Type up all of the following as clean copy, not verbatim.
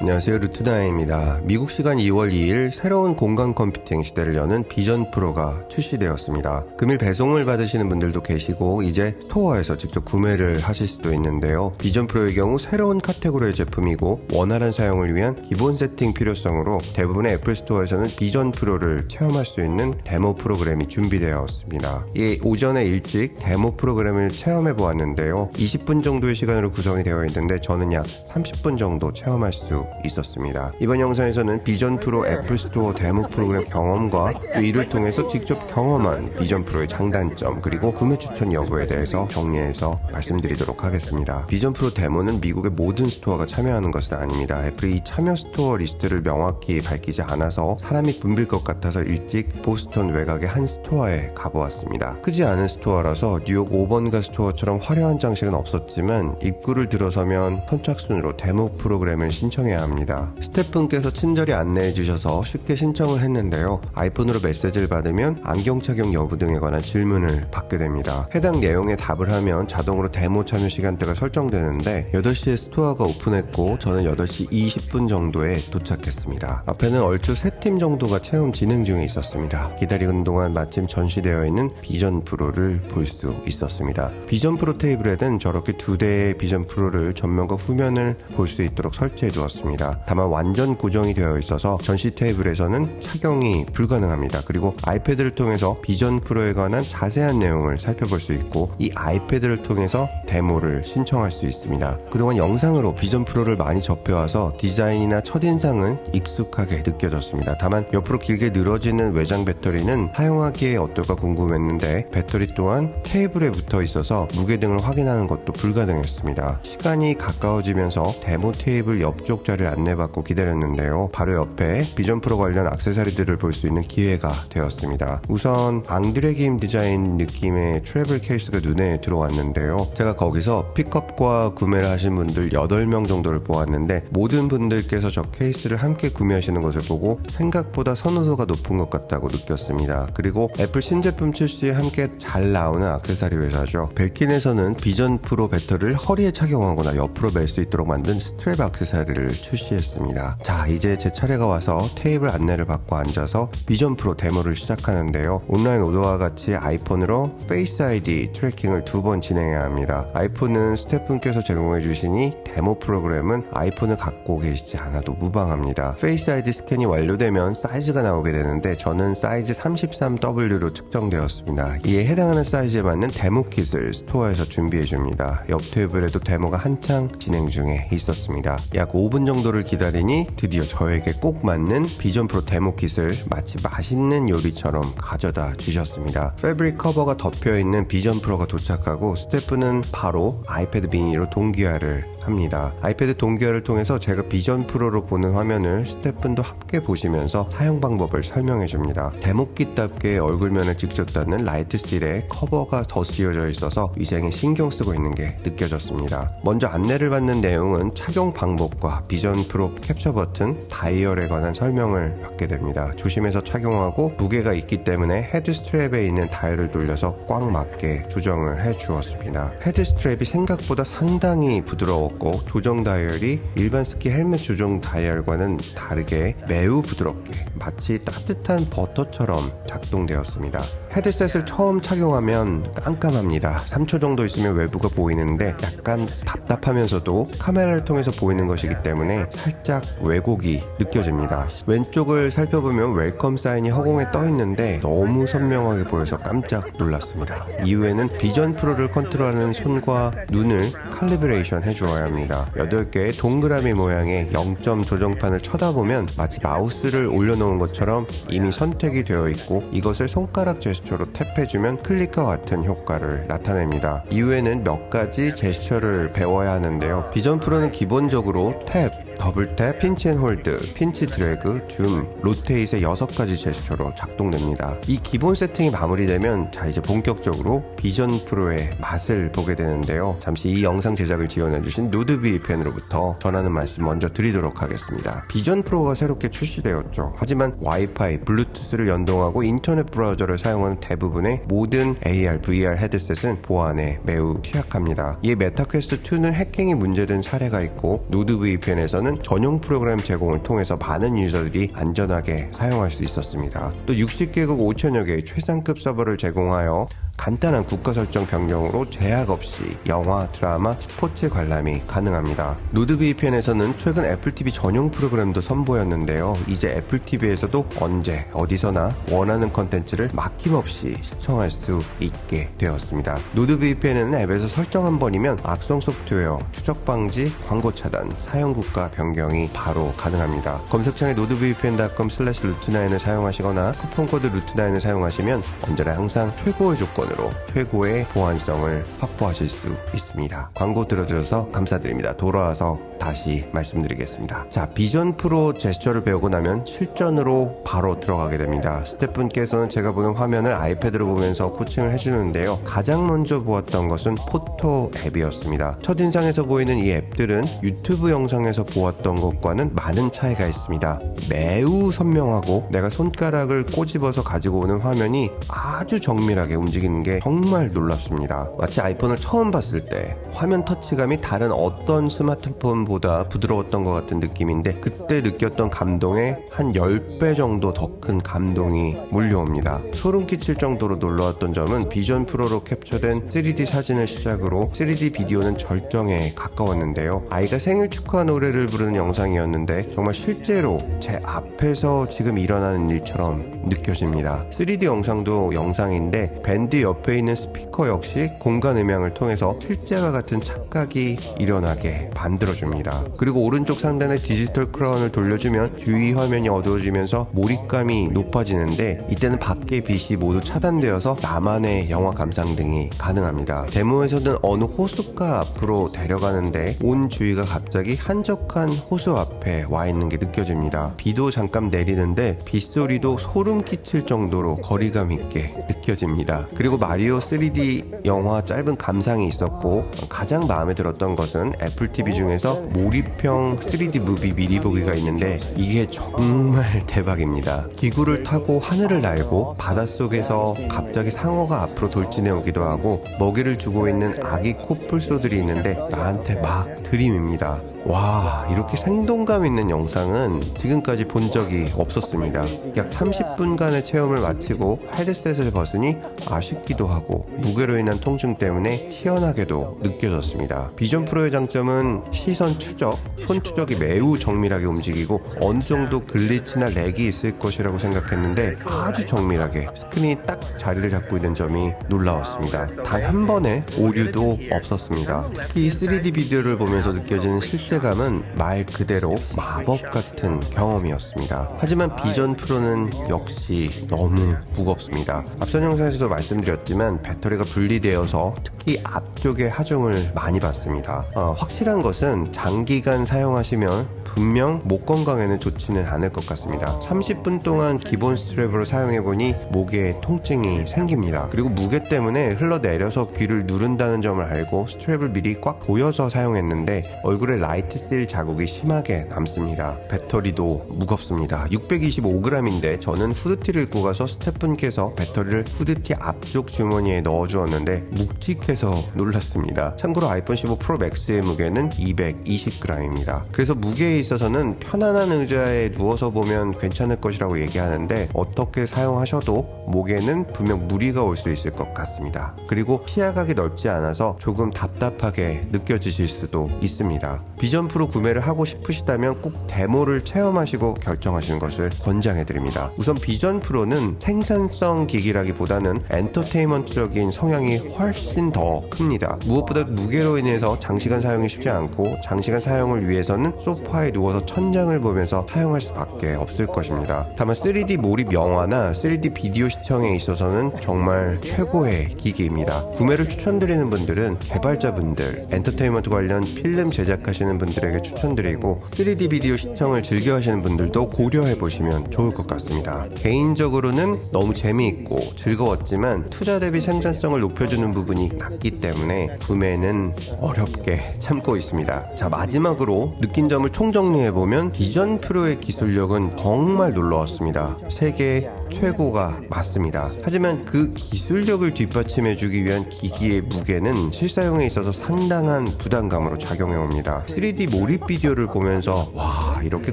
안녕하세요, 루트나입니다. 미국 시간 2월 2일 새로운 공간 컴퓨팅 시대를 여는 비전 프로가 출시되었습니다. 금일 배송을 받으시는 분들도 계시고 이제 스토어에서 직접 구매를 하실 수도 있는데요. 비전 프로의 경우 새로운 카테고리의 제품이고 원활한 사용을 위한 기본 세팅 필요성으로 대부분의 애플 스토어에서는 비전 프로를 체험할 수 있는 데모 프로그램이 준비되었습니다. 이 오전에 일찍 데모 프로그램을 체험해 보았는데요. 20분 정도의 시간으로 구성이 되어 있는데 저는 약 30분 정도 체험할 수 있었습니다. 이번 영상에서는 비전 프로 애플 스토어 데모 프로그램 경험과 또 이를 통해서 직접 경험한 비전 프로의 장단점 그리고 구매 추천 여부에 대해서 정리해서 말씀드리도록 하겠습니다. 비전 프로 데모는 미국의 모든 스토어가 참여하는 것은 아닙니다. 애플이 이 참여 스토어 리스트를 명확히 밝히지 않아서 사람이 붐빌 것 같아서 일찍 보스턴 외곽의 한 스토어에 가보았습니다. 크지 않은 스토어라서 뉴욕 5번가 스토어처럼 화려한 장식은 없었지만 입구를 들어서면 선착순으로 데모 프로그램을 신청해야 합니다. 스태프분께서 친절히 안내해 주셔서 쉽게 신청을 했는데요. 아이폰으로 메시지를 받으면 안경 착용 여부 등에 관한 질문을 받게 됩니다. 해당 내용에 답을 하면 자동으로 데모 참여 시간대가 설정되는데 8시에 스토어가 오픈했고 저는 8시 20분 정도에 도착했습니다. 앞에는 얼추 3팀 정도가 체험 진행 중에 있었습니다. 기다리는 동안 마침 전시되어 있는 비전 프로를 볼 수 있었습니다. 비전 프로 테이블에는 저렇게 2대의 비전 프로를 전면과 후면을 볼 수 있도록 설치해 두었습니다. 다만 완전 고정이 되어 있어서 전시 테이블에서는 착용이 불가능합니다. 그리고 아이패드를 통해서 비전 프로에 관한 자세한 내용을 살펴볼 수 있고 이 아이패드를 통해서 데모를 신청할 수 있습니다. 그동안 영상으로 비전 프로를 많이 접해와서 디자인이나 첫인상은 익숙하게 느껴졌습니다. 다만 옆으로 길게 늘어지는 외장 배터리는 사용하기에 어떨까 궁금했는데 배터리 또한 테이블에 붙어 있어서 무게 등을 확인하는 것도 불가능했습니다. 시간이 가까워지면서 데모 테이블 옆쪽 자리를 안내받고 기다렸는데요. 바로 옆에 비전 프로 관련 액세서리들을 볼 수 있는 기회가 되었습니다. 우선 앙드레김 디자인 느낌의 트래블 케이스가 눈에 들어왔는데요. 제가 거기서 픽업과 구매를 하신 분들 8명 정도를 보았는데 모든 분들께서 저 케이스를 함께 구매하시는 것을 보고 생각보다 선호도가 높은 것 같다고 느꼈습니다. 그리고 애플 신제품 출시에 함께 잘 나오는 액세서리 회사죠. 벨킨에서는 비전 프로 배터리를 허리에 착용하거나 옆으로 멜 수 있도록 만든 스트랩 액세서리를 출시했습니다. 자, 이제 제 차례가 와서 테이블 안내를 받고 앉아서 비전 프로 데모를 시작하는데요. 온라인 오더와 같이 아이폰으로 페이스 아이디 트래킹을 2번 진행해야 합니다. 아이폰은 스태프분께서 제공해 주시니 데모 프로그램은 아이폰을 갖고 계시지 않아도 무방합니다. 페이스 아이디 스캔이 완료되면 사이즈가 나오게 되는데 저는 사이즈 33W로 측정되었습니다. 이에 해당하는 사이즈에 맞는 데모 킷을 스토어에서 준비해 줍니다. 옆 테이블에도 데모가 한창 진행 중에 있었습니다. 약 5분 정도를 기다리니 드디어 저에게 꼭 맞는 비전 프로 데모 킷을 마치 맛있는 요리처럼 가져다 주셨습니다. 패브릭 커버가 덮여있는 비전 프로가 도착하고 스태프는 바로 아이패드 미니로 동기화를 합니다. 아이패드 동기화를 통해서 제가 비전 프로로 보는 화면을 스태프분도 함께 보시면서 사용 방법을 설명해 줍니다. 데모킷답게 얼굴면을 직접 닿는 라이트 스틸에 커버가 더 씌워져 있어서 위생에 신경 쓰고 있는 게 느껴졌습니다. 먼저 안내를 받는 내용은 착용 방법과 비전 프로 캡처 버튼, 다이얼에 관한 설명을 받게 됩니다. 조심해서 착용하고 무게가 있기 때문에 헤드 스트랩에 있는 다이얼을 돌려서 꽉 맞게 조정을 해 주었습니다. 헤드 스트랩이 생각보다 상당히 부드러웠고 조정 다이얼이 일반 스키 헬멧 조정 다이얼과는 다르게 매우 부드럽게 마치 따뜻한 버터처럼 작동되었습니다. 헤드셋을 처음 착용하면 깜깜합니다. 3초 정도 있으면 외부가 보이는데 약간 답답하면서도 카메라를 통해서 보이는 것이기 때문에 살짝 왜곡이 느껴집니다. 왼쪽을 살펴보면 웰컴 사인이 허공에 떠 있는데 너무 선명하게 보여서 깜짝 놀랐습니다. 이후에는 비전 프로를 컨트롤하는 손과 눈을 칼리브레이션 해주어야 합니다. 8개의 동그라미 모양의 0점 조정판을 쳐다보면 마치 마우스를 올려놓은 것처럼 이미 선택이 되어 있고 이것을 손가락 제스처로 탭해주면 클릭과 같은 효과를 나타냅니다. 이후에는 몇 가지 제스처를 배워야 하는데요. 비전 프로는 기본적으로 탭, 더블 탭, 핀치 앤 홀드, 핀치 드래그, 줌, 로테이트의 6가지 제스처로 작동됩니다. 이 기본 세팅이 마무리되면 자 이제 본격적으로 비전 프로의 맛을 보게 되는데요. 잠시 이 영상 제작을 지원해주신 노드VPN으로부터 전하는 말씀 먼저 드리도록 하겠습니다. 비전 프로가 새롭게 출시되었죠. 하지만 와이파이, 블루투스를 연동하고 인터넷 브라우저를 사용하는 대부분의 모든 AR, VR 헤드셋은 보안에 매우 취약합니다. 이에 메타퀘스트 2는 해킹이 문제된 사례가 있고 노드VPN에서는 프로는 전용 프로그램 제공을 통해서 많은 유저들이 안전하게 사용할 수 있었습니다. 또 60개국 5천여 개의 최상급 서버를 제공하여 간단한 국가 설정 변경으로 제약 없이 영화, 드라마, 스포츠 관람이 가능합니다. 노드VPN에서는 최근 애플TV 전용 프로그램도 선보였는데요. 이제 애플TV에서도 언제 어디서나 원하는 컨텐츠를 막힘없이 시청할 수 있게 되었습니다. 노드VPN은 앱에서 설정 한 번이면 악성 소프트웨어, 추적 방지, 광고 차단, 사용 국가 변경이 바로 가능합니다. 검색창에 nordvpn.com/root9을 사용하시거나 쿠폰코드 root9을 사용하시면 언제나 항상 최고의 조건으로 최고의 보안성을 확보하실 수 있습니다. 광고 들어주셔서 감사드립니다. 돌아와서 다시 말씀드리겠습니다. 자, 비전 프로 제스처를 배우고 나면 실전으로 바로 들어가게 됩니다. 스태프분께서는 제가 보는 화면을 아이패드로 보면서 코칭을 해주는데요. 가장 먼저 보았던 것은 포토 앱이었습니다. 첫인상에서 보이는 이 앱들은 유튜브 영상에서 보았던 것과는 많은 차이가 있습니다. 매우 선명하고 내가 손가락을 꼬집어서 가지고 오는 화면이 아주 정밀하게 움직이는 게 정말 놀랍습니다. 마치 아이폰을 처음 봤을 때 화면 터치감이 다른 어떤 스마트폰보다 부드러웠던 것 같은 느낌인데, 그때 느꼈던 감동의 한 10배 정도 더 큰 감동이 몰려옵니다. 소름 끼칠 정도로 놀라웠던 점은 비전 프로로 캡처된 3D 사진을 시작으로 3D 비디오는 절정에 가까웠는데요. 아이가 생일 축하 노래를 부르는 영상이었는데 정말 실제로 제 앞에서 지금 일어나는 일처럼 느껴집니다. 3D 영상도 영상인데 밴드 옆에 있는 스피커 역시 공간 음향을 통해서 실제와 같은 착각이 일어나게 만들어줍니다. 그리고 오른쪽 상단의 디지털 크라운을 돌려주면 주위 화면이 어두워지면서 몰입감이 높아지는데, 이때는 밖의 빛이 모두 차단되어서 나만의 영화 감상 등이 가능합니다. 데모에서는 어느 호숫가 앞으로 데려가는데 온 주위가 갑자기 한적한 호수 앞에 와 있는 게 느껴집니다. 비도 잠깐 내리는데 빗소리도 소름 끼칠 정도로 거리감 있게 느껴집니다. 그리고 마리오 3D 영화 짧은 감상이 있었고, 가장 마음에 들었던 것은 애플TV 중에서 몰입형 3D 무비 미리 보기가 있는데 이게 정말 대박입니다. 기구를 타고 하늘을 날고 바닷속에서 갑자기 상어가 앞으로 돌진해 오기도 하고, 먹이를 주고 있는 아기 코뿔소들이 있는데 나한테 막 들이밉니다. 와, 이렇게 생동감 있는 영상은 지금까지 본 적이 없었습니다. 약 30분간의 체험을 마치고 헤드셋을 벗으니 아쉽기도 하고 무게로 인한 통증 때문에 시원하게도 느껴졌습니다. 비전 프로의 장점은 시선 추적, 손 추적이 매우 정밀하게 움직이고 어느 정도 글리치나 렉이 있을 것이라고 생각했는데 아주 정밀하게 스크린이 딱 자리를 잡고 있는 점이 놀라웠습니다. 단 한 번의 오류도 없었습니다. 특히 3D 비디오를 보면서 느껴지는 실제감은 말 그대로 마법 같은 경험이었습니다. 하지만 비전 프로는 역시 너무 무겁습니다. 앞선 영상에서도 말씀드렸지만 배터리가 분리되어서 특히 앞쪽에 하중을 많이 받습니다. 확실한 것은 장기간 사용하시면 분명 목 건강에는 좋지는 않을 것 같습니다. 30분 동안 기본 스트랩으로 사용해보니 목에 통증이 생깁니다. 그리고 무게 때문에 흘러내려서 귀를 누른다는 점을 알고 스트랩을 미리 꽉 조여서 사용했는데 얼굴에 라이트 실 자국이 심하게 남습니다. 배터리도 무겁습니다. 625g인데 저는 후드티를 입고 가서 스태프분께서 배터리를 후드티 앞쪽 주머니에 넣어주었는데 묵직해서 놀랐습니다. 참고로 아이폰 15 프로 맥스의 무게는 220g입니다. 그래서 무게에 있어서는 편안한 의자에 누워서 보면 괜찮을 것이라고 얘기하는데 어떻게 사용하셔도 목에는 분명 무리가 올 수 있을 것 같습니다. 그리고 시야각이 넓지 않아서 조금 답답하게 느껴지실 수도 있습니다. 비전 프로 구매를 하고 싶으시다면 꼭 데모를 체험하시고 결정하시는 것을 권장해드립니다. 우선 비전 프로는 생산성 기기라기보다는 엔터테인먼트적인 성향이 훨씬 더 큽니다. 무엇보다 무게로 인해서 장시간 사용이 쉽지 않고 장시간 사용을 위해서는 소파에 누워서 천장을 보면서 사용할 수밖에 없을 것입니다. 다만 3D 몰입 영화나 3D 비디오 시청에 있어서는 정말 최고의 기기입니다. 구매를 추천드리는 분들은 개발자분들, 엔터테인먼트 관련 필름 제작하시는 분들에게 추천드리고 3D 비디오 시청을 즐겨 하시는 분들도 고려해보시면 좋을 것 같습니다. 개인적으로는 너무 재미있고 즐거웠지만 투자 대비 생산성을 높여주는 부분이 낮기 때문에 구매는 어렵게 참고 있습니다. 자, 마지막으로 느낀 점을 총정리해보면 비전 프로의 기술력은 정말 놀라웠습니다. 세계 최고가 맞습니다. 하지만 그 기술력을 뒷받침해주기 위한 기기의 무게는 실사용에 있어서 상당한 부담감으로 작용해 옵니다. 3D 몰입 비디오를 보면서 와, 이렇게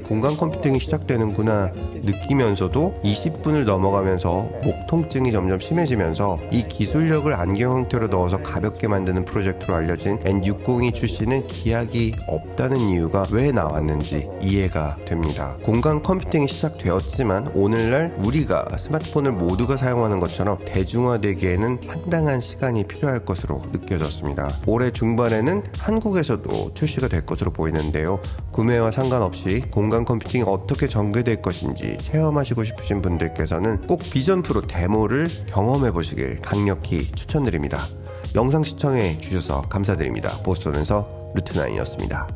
공간 컴퓨팅이 시작되는구나 느끼면서도 20분을 넘어가면서 목 통증이 점점 심해지면서 이 기술력을 안경 형태로 넣어서 가볍게 만드는 프로젝트로 알려진 N602 출시는 기약이 없다는 이유가 왜 나왔는지 이해가 됩니다. 공간 컴퓨팅이 시작되었지만 오늘날 우리가 스마트폰을 모두가 사용하는 것처럼 대중화되기에는 상당한 시간이 필요할 것으로 느껴졌습니다. 올해 중반에는 한국에서도 출시가 될 것으로 보이는데요. 구매와 상관없이 공간 컴퓨팅이 어떻게 전개될 것인지 체험하시고 싶으신 분들께서는 꼭 비전 프로 데모를 경험해 보시길 강력히 추천드립니다. 영상 시청해 주셔서 감사드립니다. 보스턴에서 루트9이었습니다.